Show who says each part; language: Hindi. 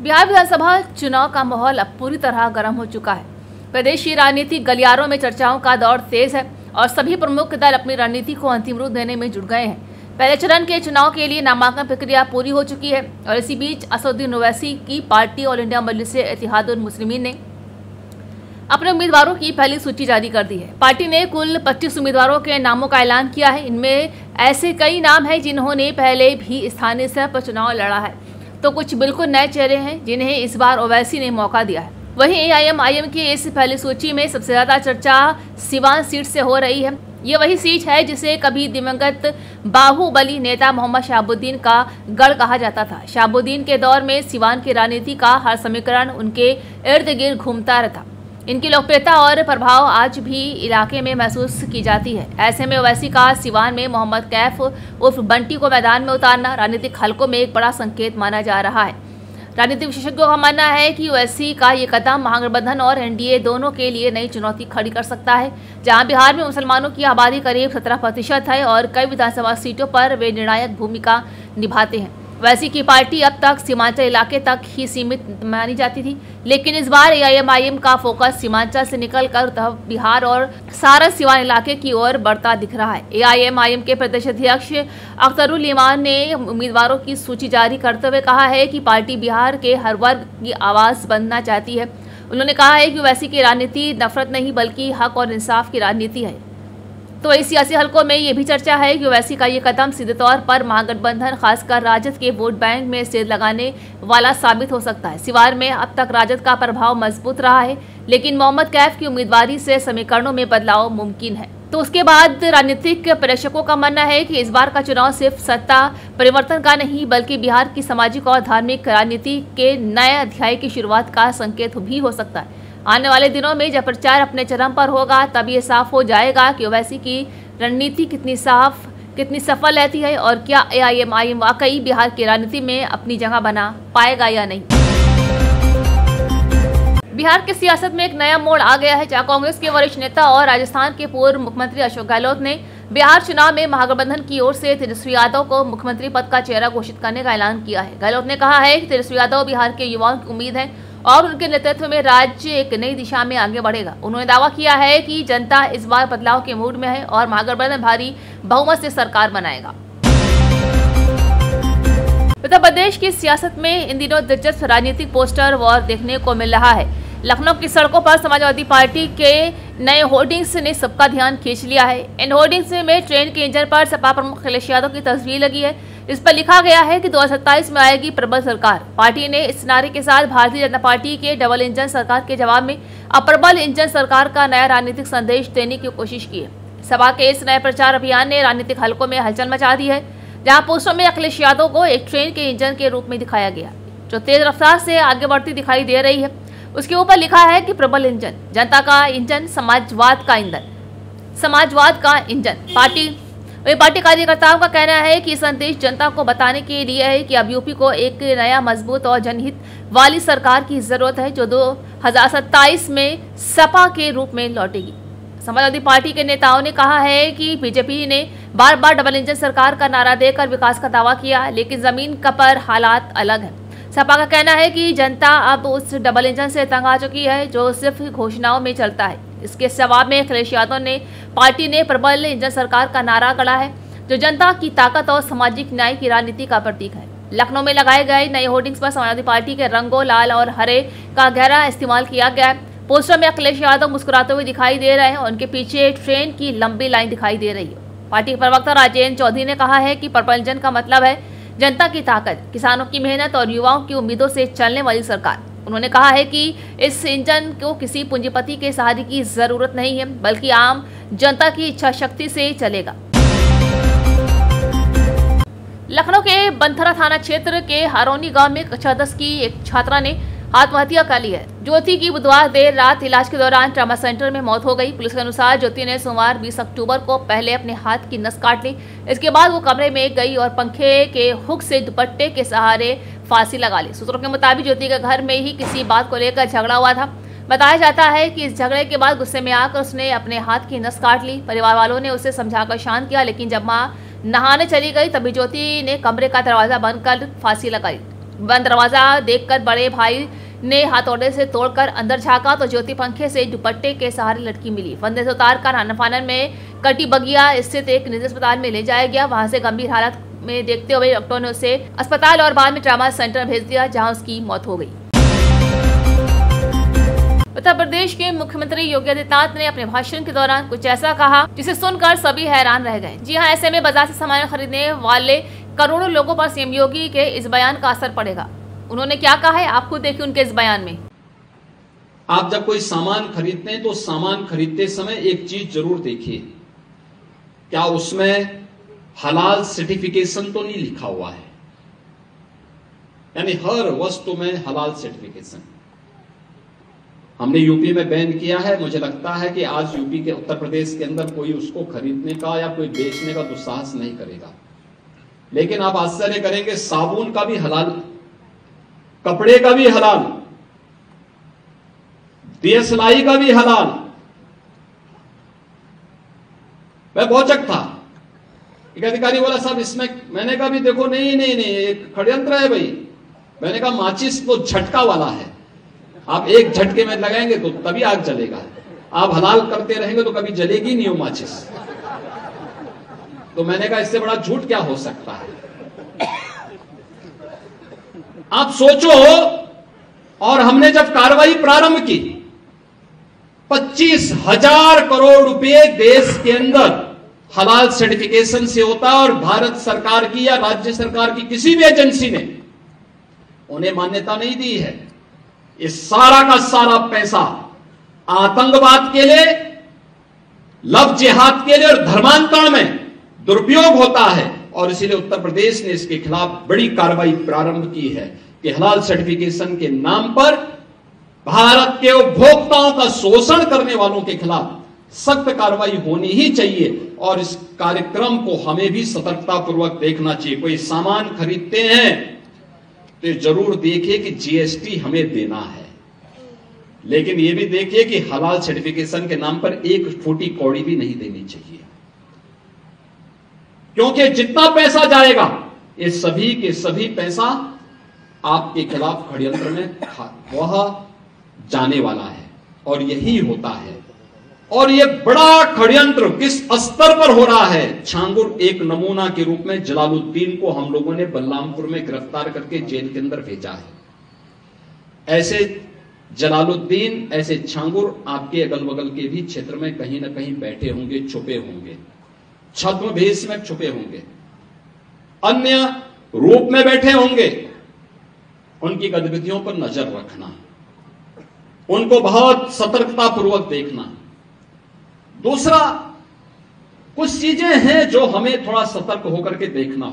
Speaker 1: बिहार विधानसभा चुनाव का माहौल अब पूरी तरह गर्म हो चुका है। प्रदेश की राजनीतिक गलियारों में चर्चाओं का दौर तेज है और सभी प्रमुख दल अपनी रणनीति को अंतिम रूप देने में जुट गए हैं। पहले चरण के चुनाव के लिए नामांकन प्रक्रिया पूरी हो चुकी है और इसी बीच असदुद्दीन ओवैसी की पार्टी ऑल इंडिया मजलिस-ए-इत्तेहादुल मुस्लिमीन ने अपने उम्मीदवारों की पहली सूची जारी कर दी है। पार्टी ने कुल 25 उम्मीदवारों के नामों का ऐलान किया है। इनमें ऐसे कई नाम हैं जिन्होंने पहले भी स्थानीय स्तर पर चुनाव लड़ा है, तो कुछ बिल्कुल नए चेहरे हैं जिन्हें इस बार ओवैसी ने मौका दिया है। वहीं एआईएमआईएम की इस पहली सूची में सबसे ज्यादा चर्चा सिवान सीट से हो रही है। ये वही सीट है जिसे कभी दिवंगत बाहुबली नेता मोहम्मद शहाबुद्दीन का गढ़ कहा जाता था। शहाबुद्दीन के दौर में सिवान की राजनीति का हर समीकरण उनके इर्द गिर्द घूमता रहता। इनकी लोकप्रियता और प्रभाव आज भी इलाके में महसूस की जाती है। ऐसे में ओवैसी का सिवान में मोहम्मद कैफ उर्फ बंटी को मैदान में उतारना राजनीतिक हलकों में एक बड़ा संकेत माना जा रहा है। राजनीतिक विशेषज्ञों का मानना है कि ओवैसी का ये कदम महागठबंधन और एनडीए दोनों के लिए नई चुनौती खड़ी कर सकता है। जहां बिहार में मुसलमानों की आबादी करीब 17% है और कई विधानसभा सीटों पर वे निर्णायक भूमिका निभाते हैं। ओवैसी की पार्टी अब तक सीमांचल इलाके तक ही सीमित मानी जाती थी, लेकिन इस बार एआईएमआईएम का फोकस सीमांचल से निकलकर बिहार और सारण सिवान इलाके की ओर बढ़ता दिख रहा है। एआईएमआईएम के प्रदेश अध्यक्ष अख्तरुल ईमान ने उम्मीदवारों की सूची जारी करते हुए कहा है कि पार्टी बिहार के हर वर्ग की आवाज बनना चाहती है। उन्होंने कहा है कि ओवैसी की राजनीति नफरत नहीं बल्कि हक और इंसाफ की राजनीति है। तो इस सियासी हलकों में ये भी चर्चा है कि ओवैसी का ये कदम सीधे तौर पर महागठबंधन खासकर राजद के वोट बैंक में सेध लगाने वाला साबित हो सकता है। सिवान में अब तक राजद का प्रभाव मजबूत रहा है, लेकिन मोहम्मद कैफ की उम्मीदवारी से समीकरणों में बदलाव मुमकिन है। तो उसके बाद राजनीतिक प्रेक्षकों का मानना है कि इस बार का चुनाव सिर्फ सत्ता परिवर्तन का नहीं बल्कि बिहार की सामाजिक और धार्मिक राजनीति के नए अध्याय की शुरुआत का संकेत भी हो सकता है। आने वाले दिनों में जब प्रचार अपने चरम पर होगा तब ये साफ हो जाएगा कि ओवैसी की रणनीति कितनी सफल रहती है और क्या एआईएमआईएम वाकई बिहार की राजनीति में अपनी जगह बना पाएगा या नहीं। बिहार की सियासत में एक नया मोड़ आ गया है, जहां कांग्रेस के वरिष्ठ नेता और राजस्थान के पूर्व मुख्यमंत्री अशोक गहलोत ने बिहार चुनाव में महागठबंधन की ओर से तेजस्वी यादव को मुख्यमंत्री पद का चेहरा घोषित करने का ऐलान किया है। गहलोत ने कहा है कि तेजस्वी यादव बिहार के युवाओं की उम्मीद है और उनके नेतृत्व में राज्य एक नई दिशा में आगे बढ़ेगा। उन्होंने दावा किया है कि जनता इस बार बदलाव के मूड में है और महागठबंधन भारी बहुमत से सरकार बनाएगा। उत्तर प्रदेश की सियासत में इन दिनों दिलचस्प राजनीतिक पोस्टर वॉर देखने को मिल रहा है। लखनऊ की सड़कों पर समाजवादी पार्टी के नए होर्डिंग्स ने सबका ध्यान खींच लिया है। इन होर्डिंग्स में ट्रेन के इंजन पर सपा प्रमुख अखिलेश यादव की तस्वीर लगी है। इस पर लिखा गया है कि 2027 में आएगी प्रबल सरकार। पार्टी ने इस नारे के साथ भारतीय जनता पार्टी के डबल इंजन सरकार के जवाब में अब प्रबल इंजन सरकार का नया राजनीतिक संदेश देने की कोशिश की है। सपा के इस नए प्रचार अभियान ने राजनीतिक हलकों में हलचल मचा दी है, जहाँ पोस्टर में अखिलेश यादव को एक ट्रेन के इंजन के रूप में दिखाया गया जो तेज रफ्तार से आगे बढ़ती दिखाई दे रही है। उसके ऊपर लिखा है कि प्रबल इंजन, जनता का इंजन, समाजवाद का इंजन। पार्टी कार्यकर्ताओं का कहना है कि संदेश जनता को बताने के लिए है कि अब यूपी को एक नया मजबूत और जनहित वाली सरकार की जरूरत है जो 2027 में सपा के रूप में लौटेगी। समाजवादी पार्टी के नेताओं ने कहा है कि बीजेपी ने बार बार डबल इंजन सरकार का नारा देकर विकास का दावा किया, लेकिन जमीन पर हालात अलग है। सपा का कहना है कि जनता अब उस डबल इंजन से तंग आ चुकी है जो सिर्फ घोषणाओं में चलता है। इसके जवाब में अखिलेश यादव ने पार्टी ने प्रबल इंजन सरकार का नारा गढ़ा है जो जनता की ताकत और सामाजिक न्याय की राजनीति का प्रतीक है। लखनऊ में लगाए गए नए होर्डिंग्स पर समाजवादी पार्टी के रंगों लाल और हरे का गहरा इस्तेमाल किया गया है। पोस्टर में अखिलेश यादव मुस्कुराते हुए दिखाई दे रहे हैं और उनके पीछे ट्रेन की लंबी लाइन दिखाई दे रही है। पार्टी प्रवक्ता राजेंद्र चौधरी ने कहा है कि प्रबल इंजन का मतलब है जनता की ताकत, किसानों की मेहनत और युवाओं की उम्मीदों से चलने वाली सरकार। उन्होंने कहा है कि इस इंजन को किसी पूंजीपति के सहारे की जरूरत नहीं है बल्कि आम जनता की इच्छा शक्ति से चलेगा। लखनऊ के बंथरा थाना क्षेत्र के हरौनी गांव में कक्षा 10 की एक छात्रा ने आत्महत्या कर ली है। ज्योति की बुधवार देर रात इलाज के दौरान ट्रामा सेंटर में मौत हो गई। पुलिस के अनुसार ज्योति ने सोमवार 20 अक्टूबर को पहले अपने हाथ की नस काट ली। इसके बाद वो कमरे में गई और पंखे के हुक से दुपट्टे के सहारे फांसी लगा ली। सूत्रों के मुताबिक ज्योति के घर में ही किसी बात को लेकर झगड़ा हुआ था। बताया जाता है कि इस झगड़े के बाद गुस्से में आकर उसने अपने हाथ की नस काट ली। परिवार वालों ने उसे समझाकर शांत किया, लेकिन जब मां नहाने चली गई तभी ज्योति ने कमरे का दरवाजा बंद कर फांसी लगाई। बंद दरवाजा देखकर बड़े भाई ने हथौड़े से तोड़कर अंदर झांका तो ज्योति पंखे से दुपट्टे के सहारे लटकी मिली। फंदे से उतारकर आनन-फानन में कटी बगिया स्थित एक निजी अस्पताल में ले जाया गया। वहां से गंभीर हालत में देखते हुए डॉक्टरों ने उसे अस्पताल और बाद में ट्रामा सेंटर भेज दिया, जहां उसकी मौत हो गई। उत्तर प्रदेश के मुख्यमंत्री योगी आदित्यनाथ ने अपने भाषण के दौरान कुछ ऐसा कहा जिसे सुनकर सभी हैरान रह गए। जी हां, ऐसे में बाजार से सामान खरीदने वाले करोड़ों लोगों पर सीएम योगी के इस बयान का असर पड़ेगा। उन्होंने क्या कहा है, आपको देखिए उनके इस बयान में।
Speaker 2: आप जब कोई सामान खरीदते हैं तो सामान खरीदते समय एक चीज जरूर देखिए, क्या उसमें हलाल सर्टिफिकेशन तो नहीं लिखा हुआ है। यानी हर वस्तु में हलाल सर्टिफिकेशन। हमने यूपी में बैन किया है। मुझे लगता है कि आज यूपी के उत्तर प्रदेश के अंदर कोई उसको खरीदने का या कोई बेचने का दुस्साहस नहीं करेगा। लेकिन आप आश्चर्य करेंगे, साबुन का भी हलाल, कपड़े का भी हलाल, दियसलाई का भी हलाल। मैं बहुचक था, एक अधिकारी बोला साहब इसमें, मैंने कहा भी देखो नहीं एक षड्यंत्र है भाई। मैंने कहा माचिस तो झटका वाला है, आप एक झटके में लगाएंगे तो तभी आग जलेगा, आप हलाल करते रहेंगे तो कभी जलेगी नहीं वो माचिस। तो मैंने कहा इससे बड़ा झूठ क्या हो सकता है। आप सोचो, और हमने जब कार्रवाई प्रारंभ की 25,000 करोड़ रुपए देश के अंदर हलाल सर्टिफिकेशन से होता है और भारत सरकार की या राज्य सरकार की किसी भी एजेंसी ने उन्हें मान्यता नहीं दी है। इस सारा का सारा पैसा आतंकवाद के लिए, लव जिहाद के लिए और धर्मांतरण में दुरुपयोग होता है। और इसीलिए उत्तर प्रदेश ने इसके खिलाफ बड़ी कार्रवाई प्रारंभ की है कि हलाल सर्टिफिकेशन के नाम पर भारत के उपभोक्ताओं का शोषण करने वालों के खिलाफ सख्त कार्रवाई होनी ही चाहिए। और इस कार्यक्रम को हमें भी सतर्कता पूर्वक देखना चाहिए। कोई सामान खरीदते हैं तो जरूर देखिए कि जीएसटी हमें देना है, लेकिन यह भी देखिए कि हलाल सर्टिफिकेशन के नाम पर एक फूटी कौड़ी भी नहीं देनी चाहिए, क्योंकि जितना पैसा जाएगा ये सभी के सभी पैसा आपके खिलाफ षड्यंत्र में वह जाने वाला है। और यही होता है। और यह बड़ा षड्यंत्र किस स्तर पर हो रहा है। छांगुर एक नमूना के रूप में जलालुद्दीन को हम लोगों ने बलरामपुर में गिरफ्तार करके जेल के अंदर भेजा है। ऐसे जलालुद्दीन, ऐसे छांगुर आपके अगल बगल के भी क्षेत्र में कहीं ना कहीं बैठे होंगे, छुपे होंगे, छद्म भेष में छुपे होंगे, अन्य रूप में बैठे होंगे। उनकी गतिविधियों पर नजर रखना, उनको बहुत सतर्कता पूर्वक देखना। दूसरा, कुछ चीजें हैं जो हमें थोड़ा सतर्क होकर के देखना